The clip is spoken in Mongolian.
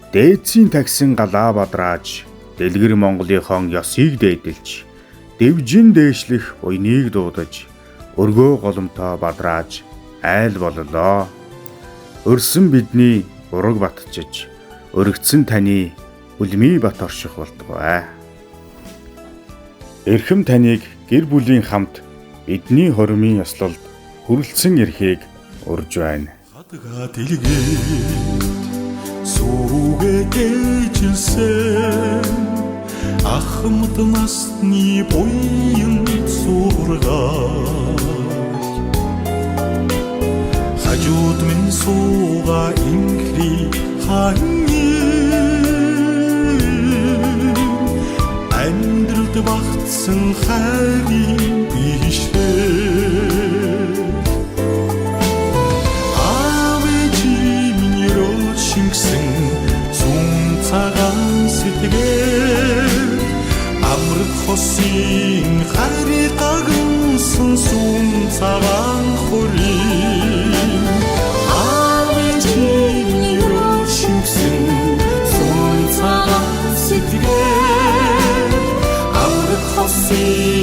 Дээдсийн тагсын галаа бадрааж, дэлгэр Монголынхон ёсыг дээдэлж, дэвжин дээшлэх буйныг дуудаж, өргөө голомтоо бадрааж айл боллоо. Өрсөн бидний ураг батчиж, өргөцсөн таны үлмий бат орших болтугай. Эрхэм таныг гэр бүлийн хамт бидний хоримын ёслолд хүрэлцэн ирэхийг урьж байна. Сүгэ дэжсэн ахмад насны буян сургаал хажууд минь сууга инхри ханы амьдралд багтсан хайрын бишээ цагаан сэтгэл амрах хосын хайрыг гагнсан сүм цагаан хөрийн авчиг рушигсэн сүм цагаан сэтгэл амрах хосын